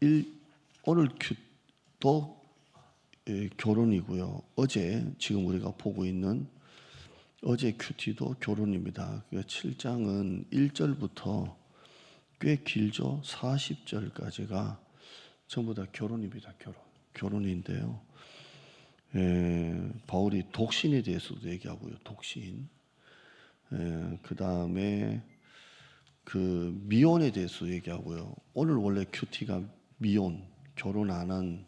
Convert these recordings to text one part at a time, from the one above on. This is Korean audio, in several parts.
오늘 큐도 결혼이고요. 어제 지금 우리가 보고 있는 어제 큐티도 결혼입니다. 7장은 1절부터 꽤 길죠. 40절까지가 전부 다 결혼입니다. 결혼인데요. 바울이 독신에 대해서도 얘기하고요. 독신. 그 다음에 그 미혼에 대해서 얘기하고요. 오늘 원래 큐티가 미혼, 결혼 안 한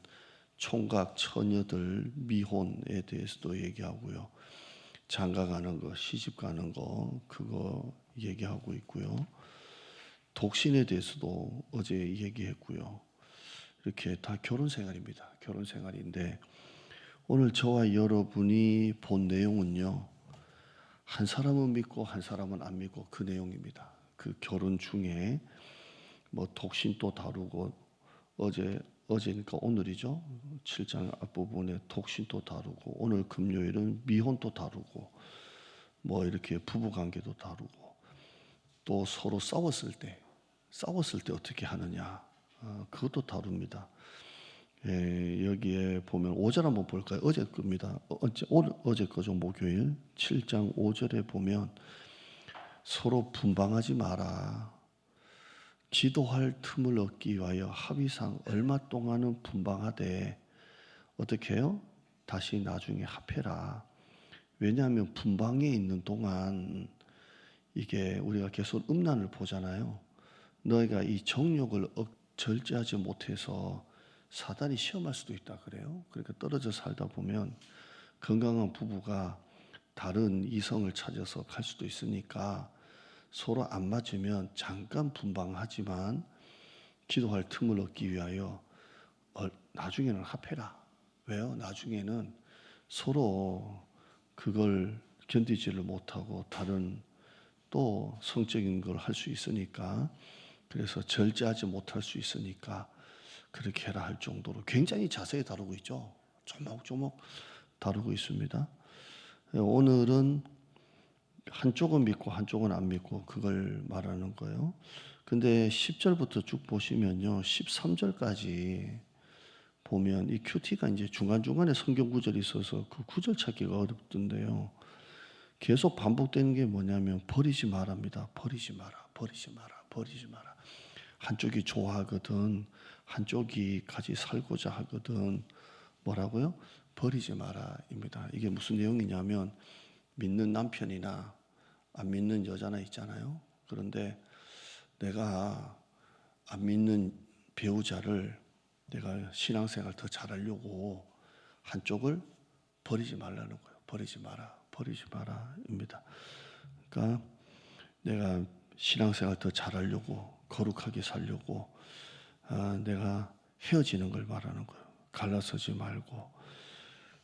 총각 처녀들 미혼에 대해서도 얘기하고요. 장가 가는 거, 시집 가는 거 그거 얘기하고 있고요. 독신에 대해서도 어제 얘기했고요. 이렇게 다 결혼 생활입니다. 결혼 생활인데 오늘 저와 여러분이 본 내용은요. 한 사람은 믿고 한 사람은 안 믿고 그 내용입니다. 그 결혼 중에 뭐 독신도 다루고 어제니까 오늘이죠. 7장 앞부분에 독신도 다루고 오늘 금요일은 미혼도 다루고 뭐 이렇게 부부관계도 다루고 또 서로 싸웠을 때 어떻게 하느냐 그것도 다룹니다. 여기에 보면 5절 한번 볼까요? 어제 겁니다. 어제 거죠. 목요일 7장 5절에 보면 서로 분방하지 마라. 기도할 틈을 얻기 위하여 합의상 얼마 동안은 분방하되 어떻게 해요? 다시 나중에 합해라. 왜냐하면 분방에 있는 동안 이게 우리가 계속 음란을 보잖아요. 너희가 이 정욕을 절제하지 못해서 사단이 시험할 수도 있다 그래요. 그러니까 떨어져 살다 보면 건강한 부부가 다른 이성을 찾아서 갈 수도 있으니까 서로 안 맞으면 잠깐 분방하지만 기도할 틈을 얻기 위하여 나중에는 합해라. 왜요? 나중에는 서로 그걸 견디지를 못하고 다른 또 성적인 걸 할 수 있으니까 그래서 절제하지 못할 수 있으니까 그렇게 해라 할 정도로 굉장히 자세히 다루고 있죠. 조목조목 다루고 있습니다. 오늘은 한쪽은 믿고 한쪽은 안 믿고 그걸 말하는 거예요. 근데 10절부터 쭉 보시면요. 13절까지 보면 이 큐티가 이제 중간중간에 성경 구절이 있어서 그 구절 찾기가 어렵던데요. 계속 반복되는 게 뭐냐면 버리지 말랍니다. 버리지 마라. 버리지 마라. 버리지 마라. 한쪽이 좋아하거든. 한쪽이 같이 살고자 하거든. 뭐라고요? 버리지 마라입니다. 이게 무슨 내용이냐면 믿는 남편이나 안 믿는 여자나 있잖아요. 그런데 내가 안 믿는 배우자를 내가 신앙생활 더 잘하려고 한쪽을 버리지 말라는 거예요. 버리지 마라. 버리지 마라입니다. 그러니까 내가 신앙생활 더 잘하려고 거룩하게 살려고 내가 헤어지는 걸 말하는 거예요. 갈라서지 말고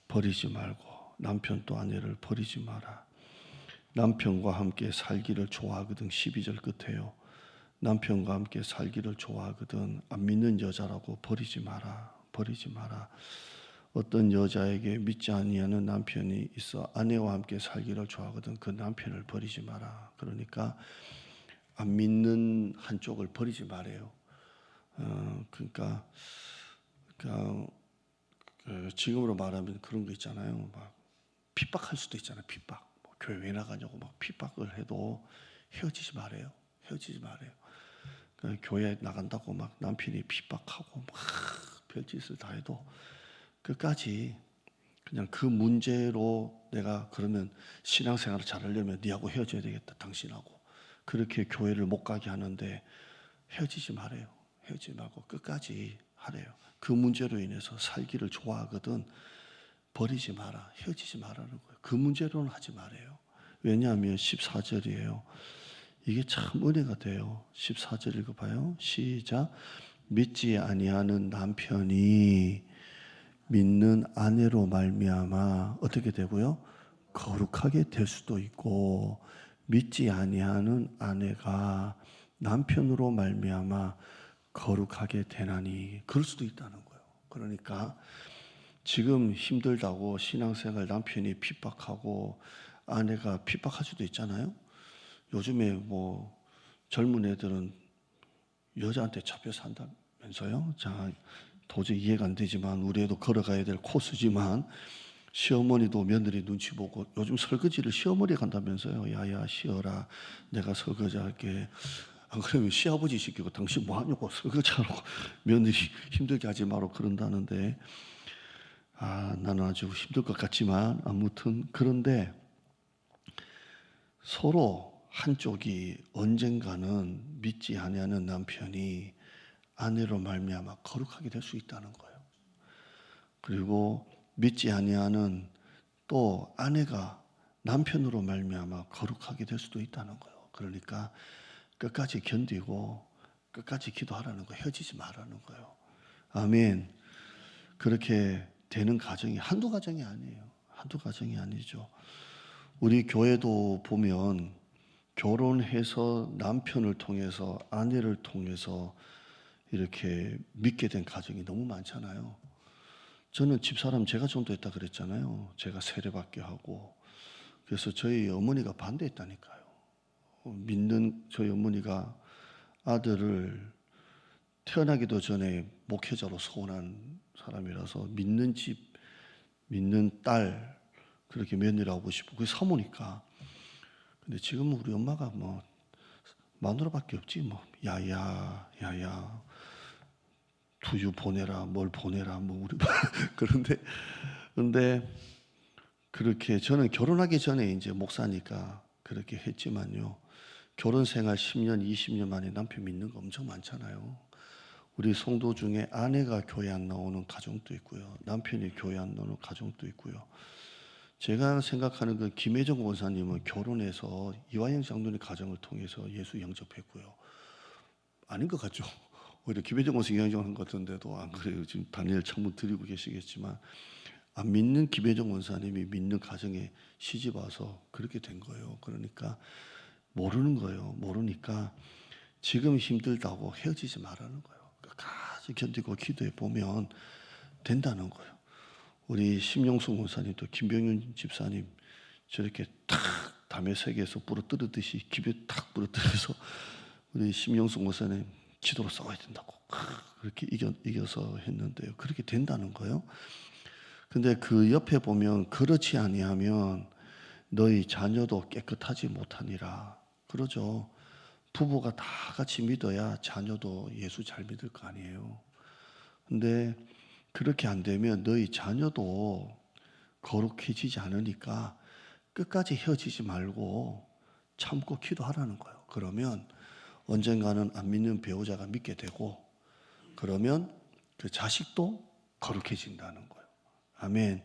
버리지 말고 남편 또 아내를 버리지 마라. 남편과 함께 살기를 좋아하거든. 12절 끝에요. 남편과 함께 살기를 좋아하거든. 안 믿는 여자라고 버리지 마라. 버리지 마라. 어떤 여자에게 믿지 아니하는 남편이 있어 아내와 함께 살기를 좋아하거든. 그 남편을 버리지 마라. 그러니까 안 믿는 한쪽을 버리지 말아요. 그러니까 지금으로 말하면 그런 거 있잖아요. 막 핍박할 수도 있잖아요. 핍박. 뭐 교회 왜 나가냐고 막 핍박을 해도 헤어지지 말아요. 헤어지지 말아요. 그러니까 교회 나간다고 막 남편이 핍박하고 막 별짓을 다 해도 끝까지 그냥 그 문제로 내가 그러면 신앙생활을 잘하려면 네하고 헤어져야 되겠다. 당신하고. 그렇게 교회를 못 가게 하는데 헤어지지 말아요. 헤어지지 말고 끝까지 하래요. 그 문제로 인해서 살기를 좋아하거든 버리지 마라. 헤어지지 말라는 거예요. 그 문제로는 하지 말아요. 왜냐하면 14절이에요. 이게 참 은혜가 돼요. 14절 읽어봐요. 시작. 믿지 아니하는 남편이 믿는 아내로 말미암아 어떻게 되고요? 거룩하게 될 수도 있고 믿지 아니하는 아내가 남편으로 말미암아 거룩하게 되나니 그럴 수도 있다는 거예요. 그러니까 지금 힘들다고 신앙생활 남편이 핍박하고 아내가 핍박할 수도 있잖아요. 요즘에 뭐 젊은 애들은 여자한테 잡혀 산다면서요. 간다면서요. 자, 도저히 이해가 안 되지만 우리 애도 걸어가야 될 코스지만 시어머니도 며느리 눈치 보고 요즘 설거지를 시어머니가 간다면서요. 야야 쉬어라, 내가 설거지 할게. 안 그러면 시아버지 시키고 당신 뭐 하냐고 설거지하라고 며느리 힘들게 하지 마라 그런다는데, 나는 아주 힘들 것 같지만 아무튼 그런데 서로 한쪽이 언젠가는 믿지 아니하는 남편이 아내로 말미암아 거룩하게 될 수 있다는 거예요. 그리고 믿지 아니하는 또 아내가 남편으로 말미암아 거룩하게 될 수도 있다는 거예요. 그러니까 끝까지 견디고 끝까지 기도하라는 거예요. 헤어지지 말라는 거예요. 아멘. 그렇게 되는 가정이 한두 가정이 아니에요. 한두 가정이 아니죠. 우리 교회도 보면 결혼해서 남편을 통해서 아내를 통해서 이렇게 믿게 된 가정이 너무 많잖아요. 저는 집사람 제가 전도했다 그랬잖아요. 제가 세례받게 하고. 그래서 저희 어머니가 반대했다니까요. 믿는 저희 어머니가 아들을 태어나기도 전에 목회자로 소원한 사람이라서 믿는 집, 믿는 딸 그렇게 며느리하고 싶고 그게 사모니까. 근데 지금은 우리 엄마가 뭐 마누라밖에 없지 뭐 야야 두유 보내라 뭘 보내라 뭐 우리 그런데 그렇게 저는 결혼하기 전에 이제 목사니까 그렇게 했지만요. 결혼 생활 10년, 20년 만에 남편 믿는 거 엄청 많잖아요. 우리 성도 중에 아내가 교회 안 나오는 가정도 있고요. 남편이 교회 안 나오는 가정도 있고요. 제가 생각하는 그 김혜정 원사님은 결혼해서 이화영 장로님 가정을 통해서 예수 영접했고요. 아닌 것 같죠? 오히려 김혜정 원사님 영접한 것 같은데도 안 그래요. 지금 다니엘 창문 드리고 계시겠지만 안 믿는 김혜정 원사님이 믿는 가정에 시집 와서 그렇게 된 거예요. 그러니까 모르는 거예요. 모르니까 지금 힘들다고 헤어지지 말라는 거예요. 끝까지 견디고 기도해 보면 된다는 거예요. 우리 심영숙 원사님도 김병윤 집사님 저렇게 탁 담의 세계에서 부러뜨리듯이 기배 탁 부러뜨려서 우리 심영숙 원사님 기도로 싸워야 된다고 그렇게 이겨서 했는데요. 그렇게 된다는 거예요. 근데 그 옆에 보면 그렇지 아니하면 너희 자녀도 깨끗하지 못하니라 그러죠. 부부가 다 같이 믿어야 자녀도 예수 잘 믿을 거 아니에요. 근데 그렇게 안 되면 너희 자녀도 거룩해지지 않으니까 끝까지 헤어지지 말고 참고 기도하라는 거예요. 그러면 언젠가는 안 믿는 배우자가 믿게 되고 그러면 그 자식도 거룩해진다는 거예요. 아멘.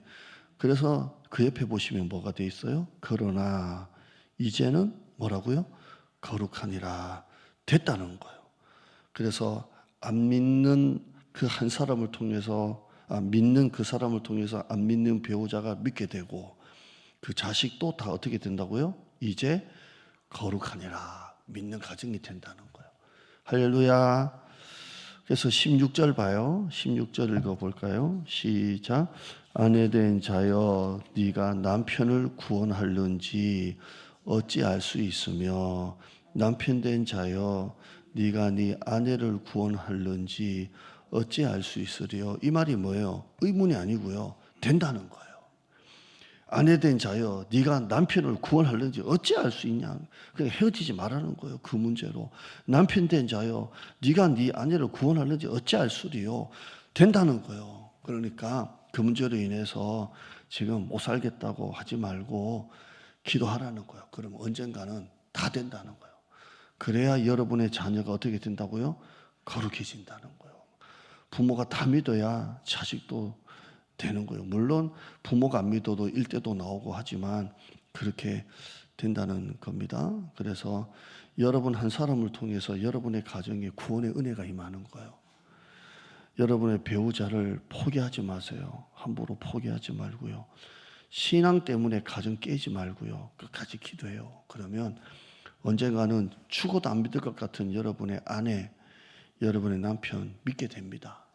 그래서 그 옆에 보시면 뭐가 돼 있어요? 그러나 이제는 뭐라고요? 거룩하니라 됐다는 거예요. 그래서 안 믿는 그 한 사람을 통해서 믿는 그 사람을 통해서 안 믿는 배우자가 믿게 되고 그 자식도 다 어떻게 된다고요? 이제 거룩하니라 믿는 가정이 된다는 거예요. 할렐루야. 그래서 16절 봐요. 16절 읽어볼까요? 시작. 아내된 자여 네가 남편을 구원할는지 어찌 알 수 있으며 남편된 자여 네가 네 아내를 구원할는지 어찌 알 수 있으리요? 이 말이 뭐예요? 의문이 아니고요. 된다는 거예요. 아내된 자여 네가 남편을 구원할는지 어찌 알 수 있냐? 그냥 헤어지지 말라는 거예요. 그 문제로. 남편된 자여 네가 네 아내를 구원할는지 어찌 알 수리요? 된다는 거예요. 그러니까 그 문제로 인해서 지금 못 살겠다고 하지 말고 기도하라는 거예요. 그럼 언젠가는 다 된다는 거예요. 그래야 여러분의 자녀가 어떻게 된다고요? 거룩해진다는 거예요. 부모가 다 믿어야 자식도 되는 거예요. 물론 부모가 안 믿어도 일대도 나오고 하지만 그렇게 된다는 겁니다. 그래서 여러분 한 사람을 통해서 여러분의 가정에 구원의 은혜가 임하는 거예요. 여러분의 배우자를 포기하지 마세요. 함부로 포기하지 말고요. 신앙 때문에 가정 깨지 말고요. 끝까지 기도해요. 그러면 언젠가는 죽어도 안 믿을 것 같은 여러분의 아내, 여러분의 남편 믿게 됩니다.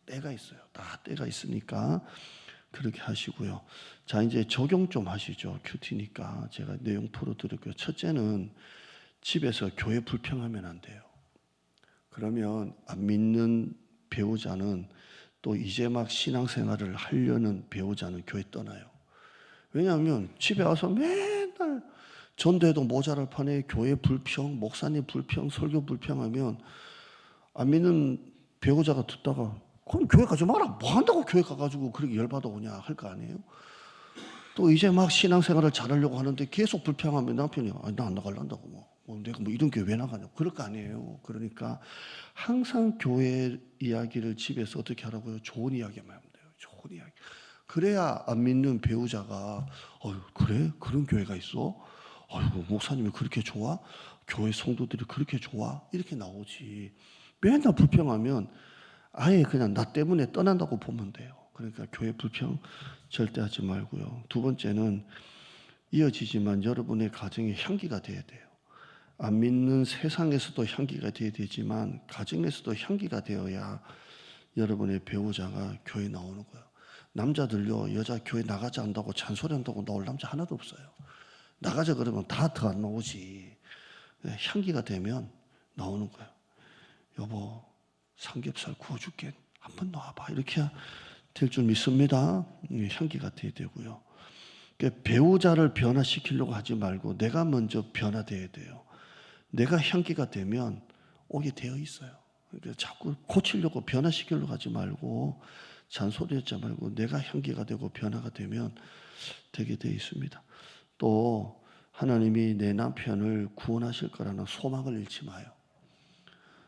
때가 있어요. 다 때가 있으니까 그렇게 하시고요. 자, 이제 적용 좀 하시죠. 큐티니까 제가 내용 풀어드릴게요. 첫째는 집에서 교회 불평하면 안 돼요. 그러면 안 믿는 배우자는 또 이제 막 신앙생활을 하려는 배우자는 교회 떠나요. 왜냐하면 집에 와서 맨날 전도해도 모자랄 판에 교회 불평, 목사님 불평, 설교 불평하면 안 믿는 배우자가 듣다가 그럼 교회 가지 마라. 뭐 한다고 교회 가가지고 그렇게 열받아 오냐 할 거 아니에요. 또 이제 막 신앙생활을 잘하려고 하는데 계속 불평하면 남편이 나 안 나가려고 내가 이런 교회 왜 나가냐고 그럴 거 아니에요. 그러니까 항상 교회 이야기를 집에서 어떻게 하라고요? 좋은 이야기만 하면 돼요. 좋은 이야기. 그래야 안 믿는 배우자가 그래? 그런 교회가 있어? 목사님이 그렇게 좋아? 교회 성도들이 그렇게 좋아? 이렇게 나오지. 맨날 불평하면 아예 그냥 나 때문에 떠난다고 보면 돼요. 그러니까 교회 불평 절대 하지 말고요. 두 번째는 이어지지만 여러분의 가정에 향기가 돼야 돼요. 안 믿는 세상에서도 향기가 돼야 되지만 가정에서도 향기가 되어야 여러분의 배우자가 교회 나오는 거예요. 남자들요, 여자 교회 나가지 않는다고 잔소리한다고 나올 남자 하나도 없어요. 나가자 그러면 다 더 안 나오지. 향기가 되면 나오는 거예요. 여보, 삼겹살 구워줄게. 한번 나와봐. 이렇게 될 줄 믿습니다. 향기가 돼야 되고요. 그러니까 배우자를 변화시키려고 하지 말고 내가 먼저 변화돼야 돼요. 내가 향기가 되면 오게 되어 있어요. 그러니까 자꾸 고치려고 변화시키려고 하지 말고 잔소리하지 말고 내가 향기가 되고 변화가 되면 되게 되어 있습니다. 또 하나님이 내 남편을 구원하실 거라는 소망을 잃지 마요.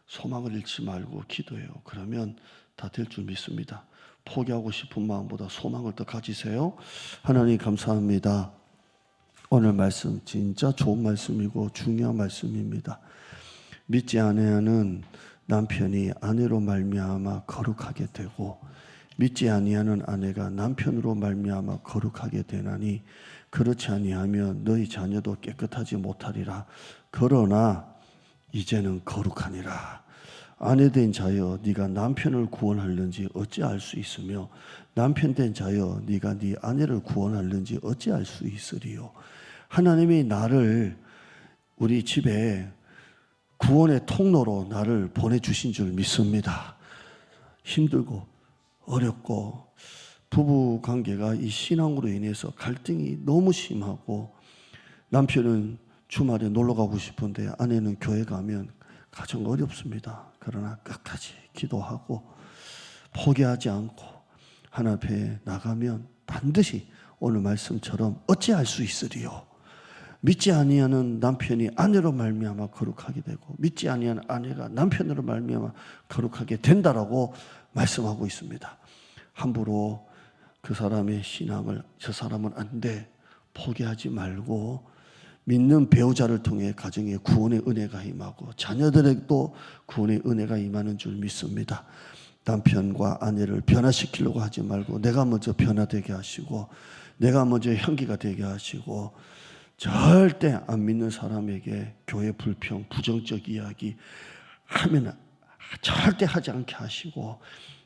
소망을 잃지 말고 기도해요. 그러면 다 될 줄 믿습니다. 포기하고 싶은 마음보다 소망을 더 가지세요. 하나님 감사합니다. 오늘 말씀 진짜 좋은 말씀이고 중요한 말씀입니다. 믿지 아니하는 남편이 아내로 말미암아 거룩하게 되고 믿지 아니하는 아내가 남편으로 말미암아 거룩하게 되나니 그렇지 아니하면 너희 자녀도 깨끗하지 못하리라. 그러나 이제는 거룩하니라. 아내된 자여 네가 남편을 구원하려는지 어찌 알 수 있으며 남편된 자여 네가 네 아내를 구원하려는지 어찌 알 수 있으리요. 하나님이 나를 우리 집에 구원의 통로로 나를 보내주신 줄 믿습니다. 힘들고 어렵고 부부 관계가 이 신앙으로 인해서 갈등이 너무 심하고 남편은 주말에 놀러 가고 싶은데 아내는 교회 가면 가정 어렵습니다. 그러나 끝까지 기도하고 포기하지 않고 하나님 앞에 나가면 반드시 오늘 말씀처럼 어찌할 수 있으리요. 믿지 아니하는 남편이 아내로 말미암아 거룩하게 되고 믿지 아니하는 아내가 남편으로 말미암아 거룩하게 된다라고 말씀하고 있습니다. 함부로 그 사람의 신앙을 저 사람은 안 돼 포기하지 말고 믿는 배우자를 통해 가정에 구원의 은혜가 임하고 자녀들에게도 구원의 은혜가 임하는 줄 믿습니다. 남편과 아내를 변화시키려고 하지 말고 내가 먼저 변화되게 하시고 내가 먼저 향기가 되게 하시고 절대 안 믿는 사람에게 교회 불평, 부정적 이야기 하면 절대 하지 않게 하시고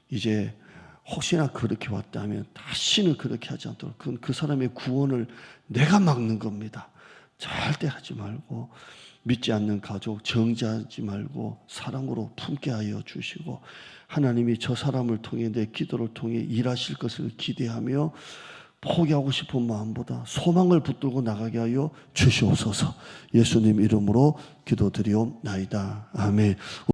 이제 혹시나 그렇게 왔다면 다시는 그렇게 하지 않도록 그 사람의 구원을 내가 막는 겁니다. 절대 하지 말고 믿지 않는 가족 정죄하지 말고 사랑으로 품게 하여 주시고 하나님이 저 사람을 통해 내 기도를 통해 일하실 것을 기대하며 포기하고 싶은 마음보다 소망을 붙들고 나가게 하여 주시옵소서. 예수님 이름으로 기도드리옵나이다. 아멘.